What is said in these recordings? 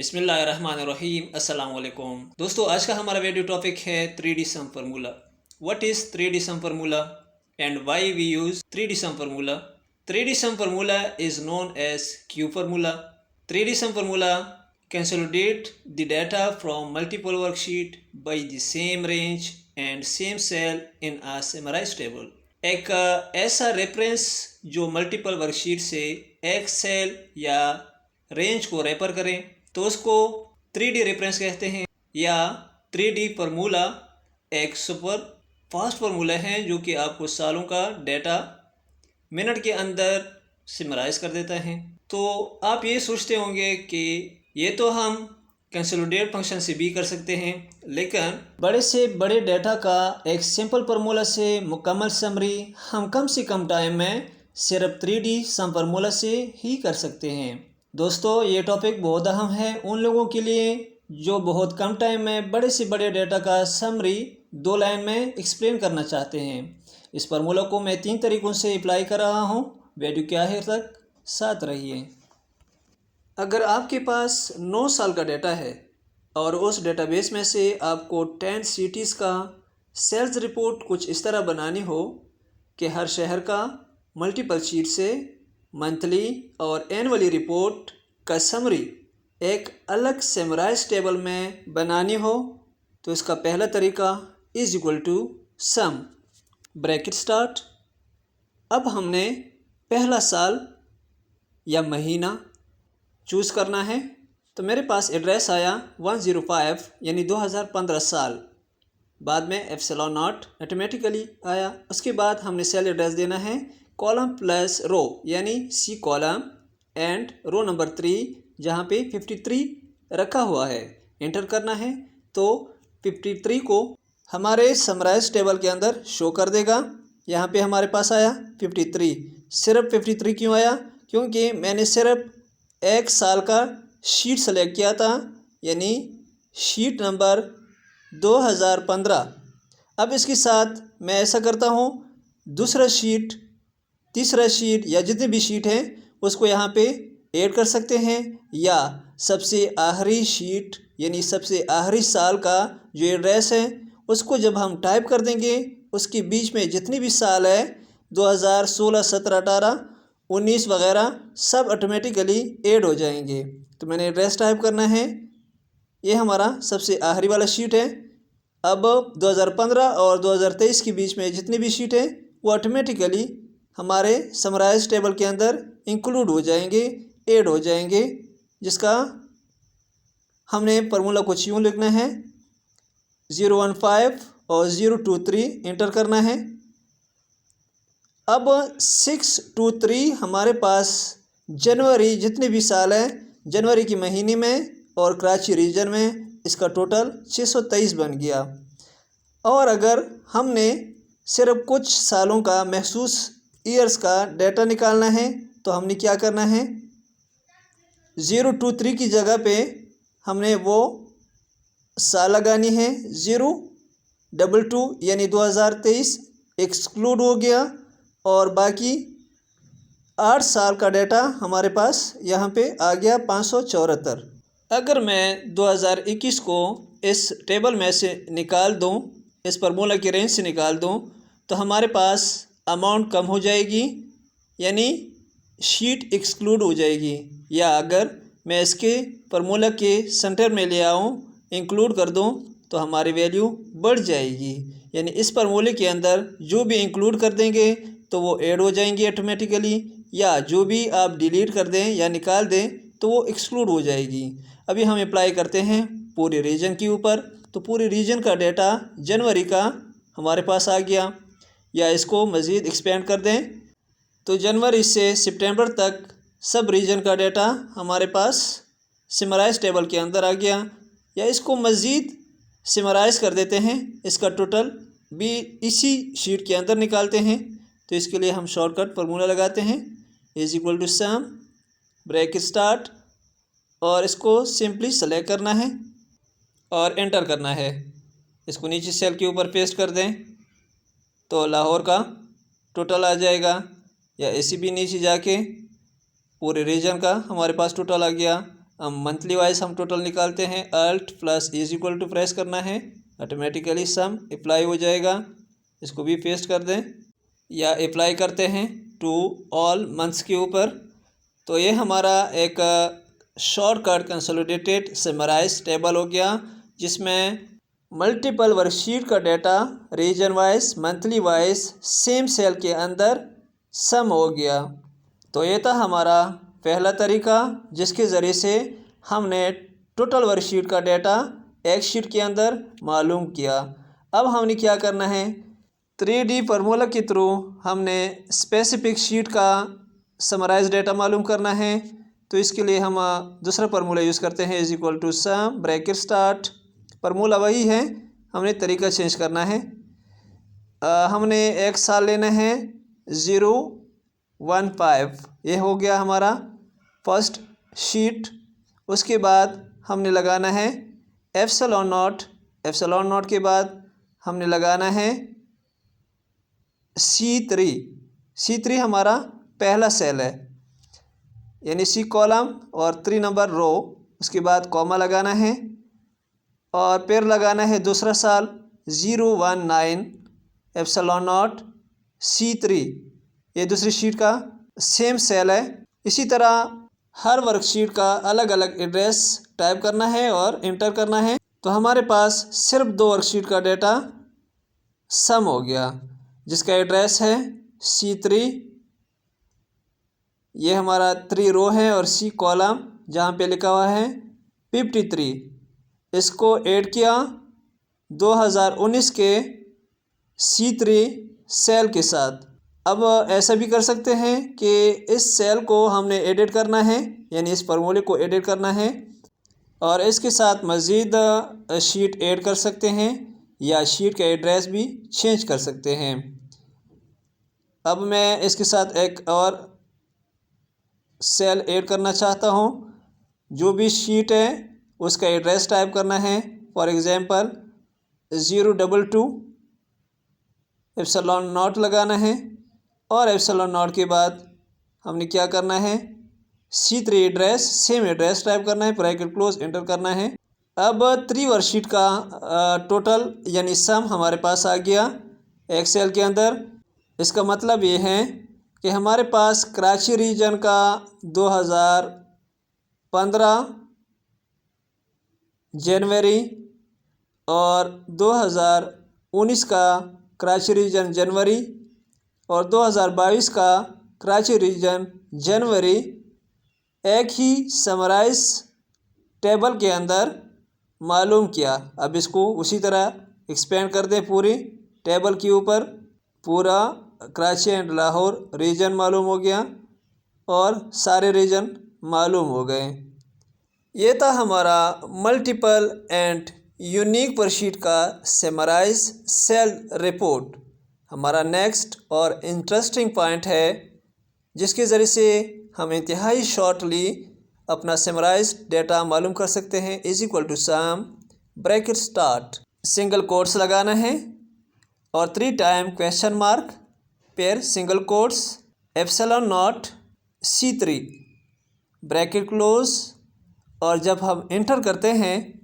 बिस्मिल्लाहिर्रहमानिर्रहीम अस्सलाम वालेकुम दोस्तों, आज का हमारा वीडियो टॉपिक है 3D sum formula. What is 3D sum formula and why we use 3D sum formula. 3D sum formula is known as Q formula. 3D sum formula consolidate the data from multiple worksheet by the same range and same cell in a summarized table. एक ऐसा reference जो multiple worksheet से एक cell या range को refer करें तो उसको 3D रेफरेंस कहते हैं। या 3D फार्मूला एक सुपर फास्ट फार्मूला है जो कि आपको सालों का डेटा मिनट के अंदर सिमराइज कर देता है। तो आप ये सोचते होंगे कि ये तो हम कंसोलिडेट फंक्शन से भी कर सकते हैं, लेकिन बड़े से बड़े डेटा का एक सिंपल फार्मूला से मुकम्मल समरी हम कम से कम टाइम में सिर्फ 3D सम फार्मूला से ही कर सकते हैं। दोस्तों, ये टॉपिक बहुत अहम है उन लोगों के लिए जो बहुत कम टाइम में बड़े से बड़े डेटा का समरी 2 लाइन में एक्सप्लेन करना चाहते हैं। इस फार्मूला को मैं 3 तरीक़ों से अप्लाई कर रहा हूँ। वीडियो के आखिर तक साथ रहिए। अगर आपके पास 9 साल का डेटा है और उस डेटाबेस में से आपको 10 सिटीज़ का सेल्स रिपोर्ट कुछ इस तरह बनानी हो कि हर शहर का मल्टीपल शीट से मंथली और एनुअली रिपोर्ट का समरी एक अलग समराइज टेबल में बनानी हो, तो इसका पहला तरीका is equal to sum bracket start. अब हमने पहला साल या महीना चूज़ करना है, तो मेरे पास एड्रेस आया 105 यानी 2015 साल। बाद में एप्सिलॉन नॉट ऑटोमेटिकली आया। उसके बाद हमने सेल एड्रेस देना है कॉलम प्लस रो यानी C column and row number 3 जहाँ पे 53 रखा हुआ है, एंटर करना है। तो 53 को हमारे समराइज टेबल के अंदर शो कर देगा। यहाँ पे हमारे पास आया 53। सिर्फ 53 क्यों आया? क्योंकि मैंने सिर्फ एक साल का शीट सेलेक्ट किया था, यानी शीट नंबर 2015। अब इसके साथ मैं ऐसा करता हूँ, दूसरा शीट, तीसरा शीट या जितने भी शीट हैं उसको यहाँ पे ऐड कर सकते हैं, या सबसे आखिरी शीट यानी सबसे आखिरी साल का जो एड्रेस है उसको जब हम टाइप कर देंगे उसके बीच में जितनी भी साल है 2016, 17, 18, 19 वगैरह सब ऑटोमेटिकली ऐड हो जाएंगे। तो मैंने एड्रेस टाइप करना है, ये हमारा सबसे आखिरी वाला शीट है। अब 2015 और 2023 के बीच में जितनी भी शीट है वो ऑटोमेटिकली हमारे समराइज टेबल के अंदर इंक्लूड हो जाएंगे, ऐड हो जाएंगे, जिसका हमने फार्मूला कुछ यूँ लिखना है 015 और 023 एंटर करना है। अब 623 हमारे पास जनवरी जितने भी साल हैं जनवरी के महीने में और कराची रीजन में इसका टोटल 623 बन गया। और अगर हमने सिर्फ कुछ सालों का महसूस ईयर्स का डाटा निकालना है तो हमने क्या करना है, 023 की जगह पे हमने वो साल लगानी है। 022 यानी 2023 एक्सक्लूड हो गया और बाकी 8 साल का डाटा हमारे पास यहाँ पे आ गया 574। अगर मैं 2021 को इस टेबल में से निकाल दूँ, इस फार्मूला की रेंज से निकाल दूँ, तो हमारे पास अमाउंट कम हो जाएगी, यानी शीट एक्सक्लूड हो जाएगी। या अगर मैं इसके फार्मूला के सेंटर में ले आऊँ, इंक्लूड कर दूँ, तो हमारी वैल्यू बढ़ जाएगी। यानी इस फार्मूले के अंदर जो भी इंक्लूड कर देंगे तो वो ऐड हो जाएंगे ऑटोमेटिकली, या जो भी आप डिलीट कर दें या निकाल दें तो वो एक्सक्लूड हो जाएगी। अभी हम अप्लाई करते हैं पूरे रीजन के ऊपर। तो पूरे रीजन का डेटा जनवरी का हमारे पास आ गया, या इसको मज़ीद एक्सपेंड कर दें तो जनवरी से सितंबर तक सब रीजन का डेटा हमारे पास समराइज टेबल के अंदर आ गया। या इसको मज़ीद समराइज कर देते हैं, इसका टोटल भी इसी शीट के अंदर निकालते हैं। तो इसके लिए हम शॉर्टकट फार्मूला लगाते हैं is equal to sum bracket start, और इसको सिंपली सेलेक्ट करना है और एंटर करना है। इसको नीचे सेल के ऊपर पेस्ट कर दें तो लाहौर का टोटल आ जाएगा, या इसी भी नीचे जाके पूरे रीजन का हमारे पास टोटल आ गया। हम मंथली वाइज हम टोटल निकालते हैं। Alt plus is equal to press करना है, ऑटोमेटिकली सम अप्लाई हो जाएगा। इसको भी पेस्ट कर दें या अप्लाई करते हैं टू ऑल मंथ्स के ऊपर। तो ये हमारा एक शॉर्टकट कंसोलिडेटेड समराइज टेबल हो गया, जिसमें मल्टीपल वर्कशीट का data region wise monthly wise same cell के अंदर सम हो गया। तो ये था हमारा पहला तरीका, जिसके ज़रिए से हमने टोटल वर्कशीट का डाटा एक शीट के अंदर मालूम किया। अब हमने क्या करना है, 3D फार्मूला के थ्रू हमने स्पेसिफिक शीट का समराइज डाटा मालूम करना है। तो इसके लिए हम दूसरा फार्मूला यूज़ करते हैं, is equal to sum bracket start. Formula वही है, हमने तरीका चेंज करना है। हमने एक साल लेना है 015, ये हो गया हमारा फर्स्ट शीट। उसके बाद हमने लगाना है एप्सिलॉन नॉट। एप्सिलॉन नॉट के बाद हमने लगाना है C3। C3 हमारा पहला सेल है, यानी C कॉलम और 3 नंबर रो। उसके बाद कॉमा लगाना है और फिर लगाना है दूसरा साल 019 एप्सिलॉन नॉट C3। ये दूसरी शीट का सेम सेल है। इसी तरह हर वर्कशीट का अलग अलग एड्रेस टाइप करना है और इंटर करना है। तो हमारे पास सिर्फ 2 वर्कशीट का डाटा सम हो गया, जिसका एड्रेस है C3। ये हमारा 3 रो है और C कॉलम जहाँ पे लिखा हुआ है 53। इसको ऐड किया 2019 के C3 सेल के साथ। अब ऐसा भी कर सकते हैं कि इस सेल को हमने एडिट करना है, यानी इस फार्मूले को एडिट करना है और इसके साथ मज़ीद शीट ऐड कर सकते हैं या शीट का एड्रेस भी चेंज कर सकते हैं। अब मैं इसके साथ एक और सेल ऐड करना चाहता हूँ। जो भी शीट है उसका एड्रेस टाइप करना है। फॉर एग्ज़ाम्पल 022 एप्सिलॉन नॉट लगाना है और एप्सिलॉन नॉट के बाद हमने क्या करना है, C3 address same address type करना है, ब्रैकेट क्लोज एंटर करना है। अब 3 वर्कशीट का टोटल यानी सम हमारे पास आ गया एक सेल के अंदर। इसका मतलब ये है कि हमारे पास कराची रीजन का 2015 जनवरी और 2019 का कराची रीजन जनवरी और 2022 का कराची रीजन जनवरी एक ही समराइज टेबल के अंदर मालूम किया। अब इसको उसी तरह एक्सपेंड कर दें पूरी टेबल के ऊपर। पूरा कराची एंड लाहौर रीजन मालूम हो गया और सारे रीजन मालूम हो गए। ये था हमारा मल्टीपल एंड यूनिक वर्कशीट का समराइज सेल रिपोर्ट। हमारा नेक्स्ट और इंटरेस्टिंग पॉइंट है, जिसके ज़रिए से हम इंतहाई शॉर्टली अपना समराइज डेटा मालूम कर सकते हैं। Is equal to sum bracket start, single quotes लगाना है और 3 time question mark pair single quotes epsilon not C3 bracket close. और जब हम इंटर करते हैं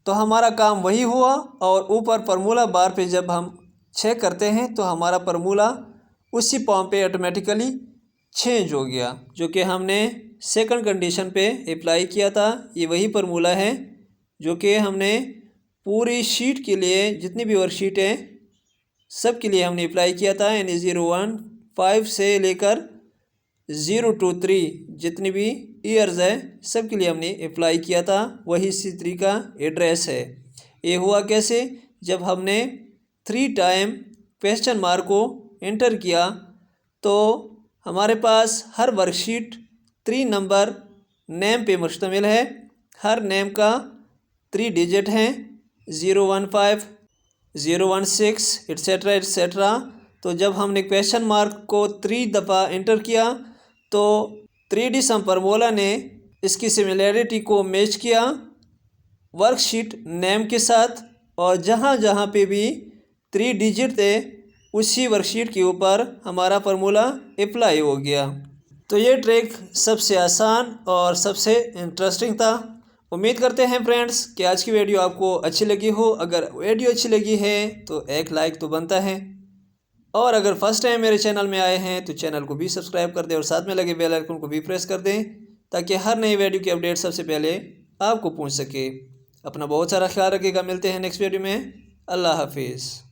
तो हमारा काम वही हुआ और ऊपर फार्मूला बार पे जब हम चेक करते हैं तो हमारा फार्मूला उसी फॉर्म पे ऑटोमेटिकली चेंज हो गया, जो कि हमने सेकंड कंडीशन पे अप्लाई किया था। ये वही फार्मूला है जो कि हमने पूरी शीट के लिए, जितनी भी वर्कशीट हैं सब के लिए हमने अप्लाई किया था। यानी 015 से लेकर 023 जितनी भी ईयर्स है सब के लिए हमने अप्लाई किया था। वही C3 का एड्रेस है। ये हुआ कैसे, जब हमने 3 टाइम क्वेश्चन मार्क को एंटर किया तो हमारे पास हर वर्कशीट 3 नंबर नेम पे मुश्तमिल है। हर नेम का 3 डिजिट हैं, 015 016 एट्सेट्रा एट्सेट्रा। तो जब हमने क्वेश्चन मार्क को 3 दफ़ा एंटर किया तो 3D सम फार्मूला ने इसकी सिमिलैरिटी को मैच किया वर्कशीट नेम के साथ, और जहाँ जहाँ पे भी 3 डिजिट थे उसी वर्कशीट के ऊपर हमारा फार्मूला अप्लाई हो गया। तो ये ट्रिक सबसे आसान और सबसे इंटरेस्टिंग था। उम्मीद करते हैं फ्रेंड्स कि आज की वीडियो आपको अच्छी लगी हो। अगर वीडियो अच्छी लगी है तो एक लाइक तो बनता है, और अगर फर्स्ट टाइम मेरे चैनल में आए हैं तो चैनल को भी सब्सक्राइब कर दें और साथ में लगे बेल आइकन को भी प्रेस कर दें, ताकि हर नई वीडियो की अपडेट सबसे पहले आपको पहुंच सके। अपना बहुत सारा ख्याल रखिएगा। मिलते हैं नेक्स्ट वीडियो में। अल्लाह हाफिज़।